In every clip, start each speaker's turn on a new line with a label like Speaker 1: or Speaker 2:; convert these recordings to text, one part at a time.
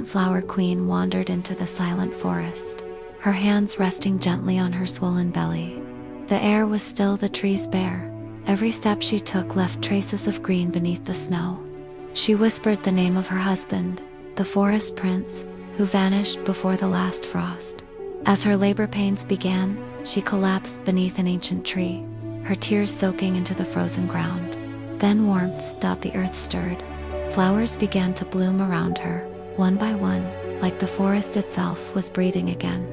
Speaker 1: flower queen wandered into the silent forest, her hands resting gently on her swollen belly. The air was still, the trees bare. Every step she took left traces of green beneath the snow. She whispered the name of her husband, the forest prince, who vanished before the last frost. As her labor pains began, she collapsed beneath an ancient tree, her tears soaking into the frozen ground. Then warmth. The earth stirred. Flowers began to bloom around her, one by one, like the forest itself was breathing again.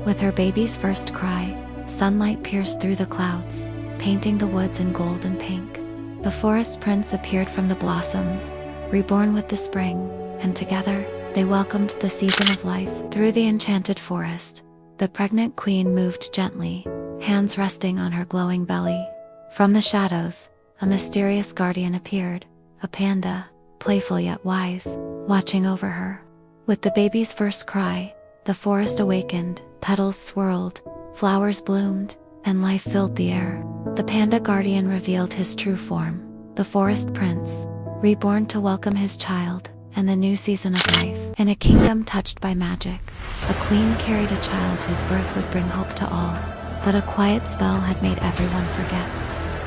Speaker 1: With her baby's first cry, sunlight pierced through the clouds, painting the woods in gold and pink. The forest prince appeared from the blossoms, reborn with the spring, and together, they welcomed the season of life. Through the enchanted forest, the pregnant queen moved gently, hands resting on her glowing belly. From the shadows, a mysterious guardian appeared, a panda, playful yet wise, watching over her. With the baby's first cry, the forest awakened, petals swirled, flowers bloomed, and life filled the air. The panda guardian revealed his true form, the forest prince, reborn to welcome his child and the new season of life. In a kingdom touched by magic, a queen carried a child whose birth would bring hope to all. But a quiet spell had made everyone forget,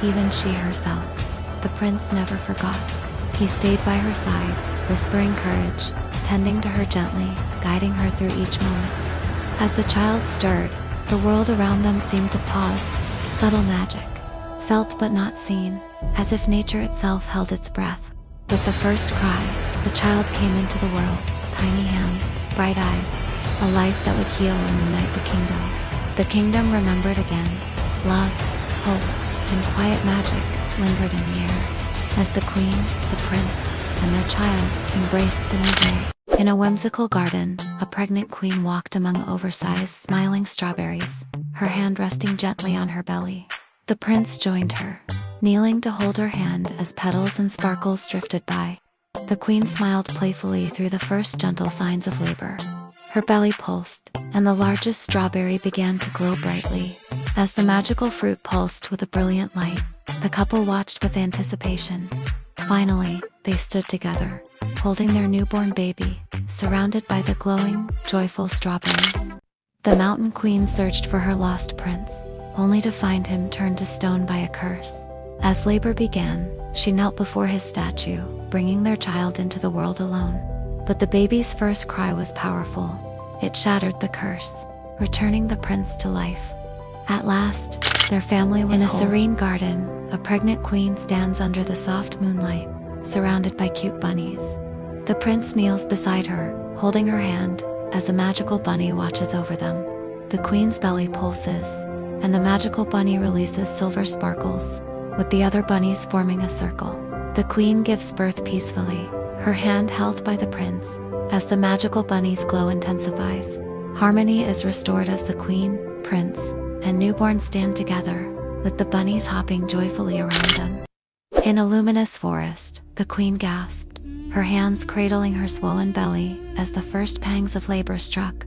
Speaker 1: even she herself. The prince never forgot. He stayed by her side, whispering courage, tending to her gently, guiding her through each moment. As the child stirred, the world around them seemed to pause, subtle magic, felt but not seen, as if nature itself held its breath. With the first cry, the child came into the world, tiny hands, bright eyes, a life that would heal and unite the kingdom. The kingdom remembered again. Love, hope, and quiet magic lingered in the air, as the queen, the prince, and their child embraced the new day. In a whimsical garden, a pregnant queen walked among oversized, smiling strawberries, her hand resting gently on her belly. The prince joined her, kneeling to hold her hand as petals and sparkles drifted by. The queen smiled playfully through the first gentle signs of labor. Her belly pulsed, and the largest strawberry began to glow brightly. As the magical fruit pulsed with a brilliant light, the couple watched with anticipation. Finally, they stood together, holding their newborn baby, surrounded by the glowing, joyful strawberries. The mountain queen searched for her lost prince, only to find him turned to stone by a curse. As labor began, she knelt before his statue, bringing their child into the world alone. But the baby's first cry was powerful. It shattered the curse, returning the prince to life. At last, their family was whole. In a serene garden, a pregnant queen stands under the soft moonlight, surrounded by cute bunnies. The prince kneels beside her, holding her hand, as a magical bunny watches over them. The queen's belly pulses, and the magical bunny releases silver sparkles, with the other bunnies forming a circle. The queen gives birth peacefully, her hand held by the prince. As the magical bunny's glow intensifies, harmony is restored as the queen, prince, and newborn stand together, with the bunnies hopping joyfully around them. In a luminous forest, the queen gasped, her hands cradling her swollen belly as the first pangs of labor struck.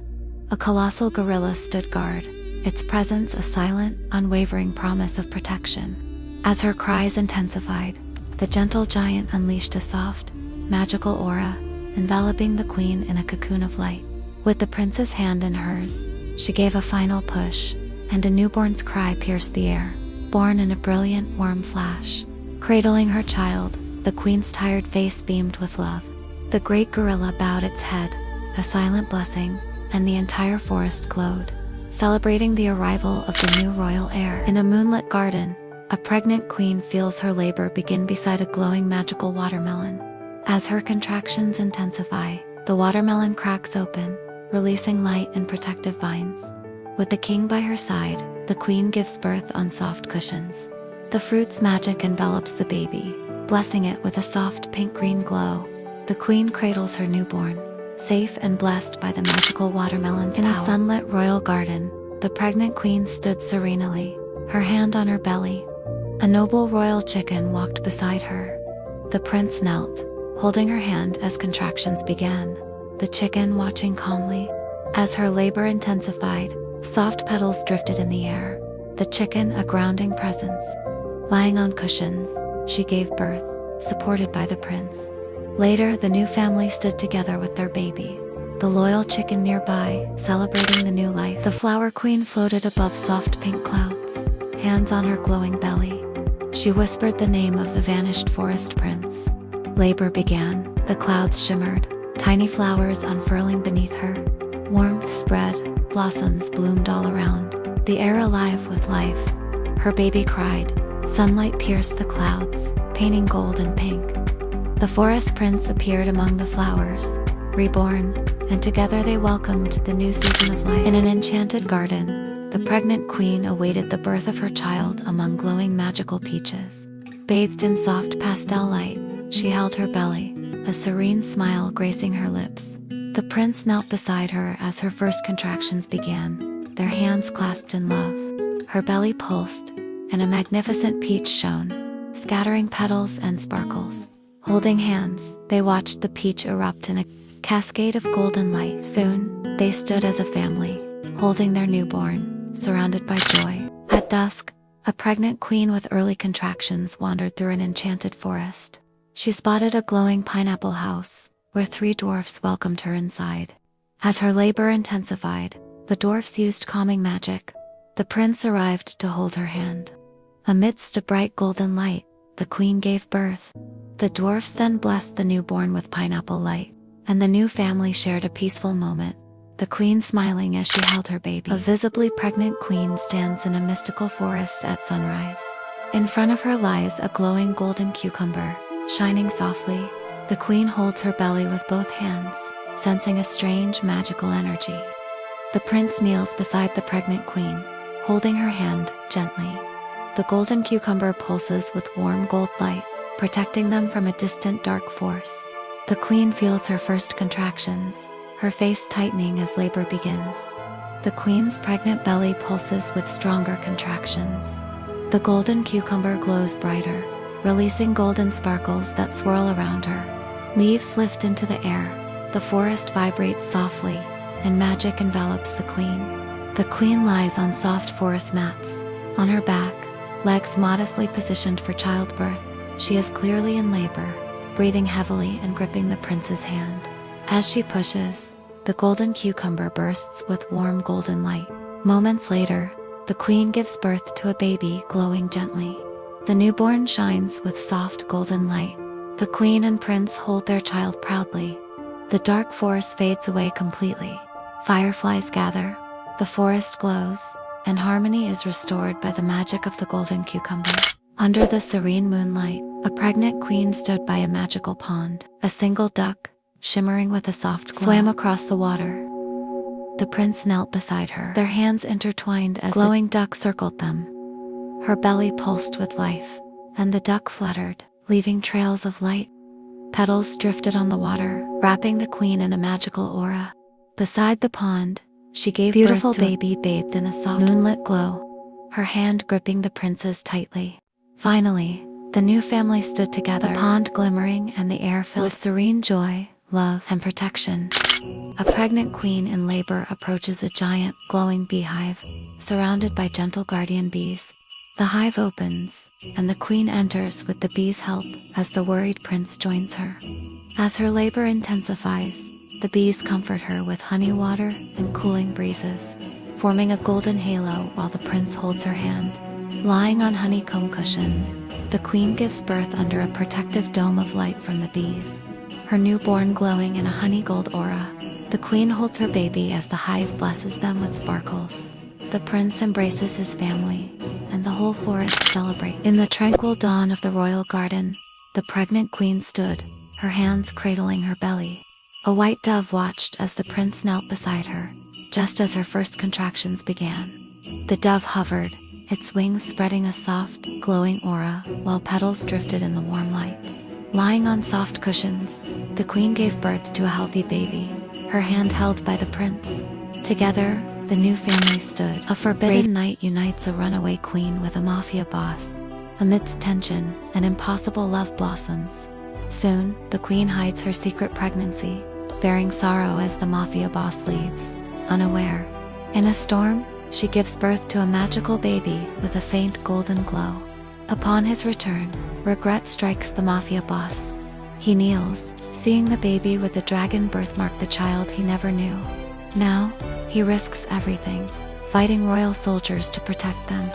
Speaker 1: A colossal gorilla stood guard, its presence a silent, unwavering promise of protection. As her cries intensified, the gentle giant unleashed a soft, magical aura, enveloping the queen in a cocoon of light. With the prince's hand in hers, she gave a final push, and a newborn's cry pierced the air, born in a brilliant, warm flash. Cradling her child, the queen's tired face beamed with love. The great gorilla bowed its head, a silent blessing, and the entire forest glowed, celebrating the arrival of the new royal heir. In a moonlit garden, a pregnant queen feels her labor begin beside a glowing magical watermelon. As her contractions intensify, the watermelon cracks open, releasing light and protective vines. With the king by her side, the queen gives birth on soft cushions. The fruit's magic envelops the baby, blessing it with a soft pink-green glow. The queen cradles her newborn, safe and blessed by the magical watermelon's power. In a sunlit royal garden, the pregnant queen stood serenely, her hand on her belly. A noble royal chicken walked beside her. The prince knelt, holding her hand as contractions began, the chicken watching calmly. As her labor intensified, soft petals drifted in the air, the chicken a grounding presence. Lying on cushions, she gave birth, supported by the prince. Later, the new family stood together with their baby, the loyal chicken nearby, celebrating the new life. The Flower Queen floated above soft pink clouds, hands on her glowing belly. She whispered the name of the vanished forest prince. Labor began, the clouds shimmered, tiny flowers unfurling beneath her. Warmth spread, blossoms bloomed all around, the air alive with life. Her baby cried. Sunlight pierced the clouds, painting gold and pink. The forest prince appeared among the flowers, reborn, and together they welcomed the new season of life. In an enchanted garden, the pregnant queen awaited the birth of her child among glowing magical peaches. Bathed in soft pastel light, she held her belly, a serene smile gracing her lips. The prince knelt beside her as her first contractions began, their hands clasped in love. Her belly pulsed, and a magnificent peach shone, scattering petals and sparkles. Holding hands, they watched the peach erupt in a cascade of golden light. Soon, they stood as a family, holding their newborn, surrounded by joy. At dusk, a pregnant queen with early contractions wandered through an enchanted forest. She spotted a glowing pineapple house, where 3 dwarfs welcomed her inside. As her labor intensified, the dwarfs used calming magic. The prince arrived to hold her hand. Amidst a bright golden light, the queen gave birth. The dwarfs then blessed the newborn with pineapple light, and the new family shared a peaceful moment, the queen smiling as she held her baby. A visibly pregnant queen stands in a mystical forest at sunrise. In front of her lies a glowing golden cucumber, shining softly. The queen holds her belly with both hands, sensing a strange magical energy. The prince kneels beside the pregnant queen, holding her hand gently. The golden cucumber pulses with warm gold light, protecting them from a distant dark force. The queen feels her first contractions, her face tightening as labor begins. The queen's pregnant belly pulses with stronger contractions. The golden cucumber glows brighter, releasing golden sparkles that swirl around her. Leaves lift into the air, the forest vibrates softly, and magic envelops the queen. The queen lies on soft forest mats. On her back, legs modestly positioned for childbirth, she is clearly in labor, breathing heavily and gripping the prince's hand. As she pushes, the golden cucumber bursts with warm golden light. Moments later, the queen gives birth to a baby glowing gently. The newborn shines with soft golden light. The queen and prince hold their child proudly. The dark forest fades away completely. Fireflies gather, the forest glows, and harmony is restored by the magic of the golden cucumber. Under the serene moonlight, a pregnant queen stood by a magical pond. A single duck, shimmering with a soft glow, swam across the water. The prince knelt beside her, their hands intertwined as glowing duck circled them. Her belly pulsed with life, and the duck fluttered, leaving trails of light. Petals drifted on the water, wrapping the queen in a magical aura. Beside the pond, she gave beautiful birth to a baby bathed in a soft moonlit glow, her hand gripping the prince's tightly. Finally, the new family stood together, the pond glimmering and the air filled with serene joy, love, and protection. A pregnant queen in labor approaches a giant, glowing beehive, surrounded by gentle guardian bees. The hive opens, and the queen enters with the bees' help as the worried prince joins her. As her labor intensifies, the bees comfort her with honey water and cooling breezes, forming a golden halo while the prince holds her hand. Lying on honeycomb cushions, the queen gives birth under a protective dome of light from the bees, her newborn glowing in a honey gold aura. The queen holds her baby as the hive blesses them with sparkles. The prince embraces his family, and the whole forest celebrates. In the tranquil dawn of the royal garden, the pregnant queen stood, her hands cradling her belly. A white dove watched as the prince knelt beside her, just as her first contractions began. The dove hovered, its wings spreading a soft, glowing aura, while petals drifted in the warm light. Lying on soft cushions, the queen gave birth to a healthy baby, her hand held by the prince. Together, the new family stood. A forbidden night unites a runaway queen with a mafia boss. Amidst tension, an impossible love blossoms. Soon, the queen hides her secret pregnancy, bearing sorrow as the mafia boss leaves, unaware. In a storm, she gives birth to a magical baby with a faint golden glow. Upon his return, regret strikes the mafia boss. He kneels, seeing the baby with the dragon birthmark, the child he never knew. Now, he risks everything, fighting royal soldiers to protect them.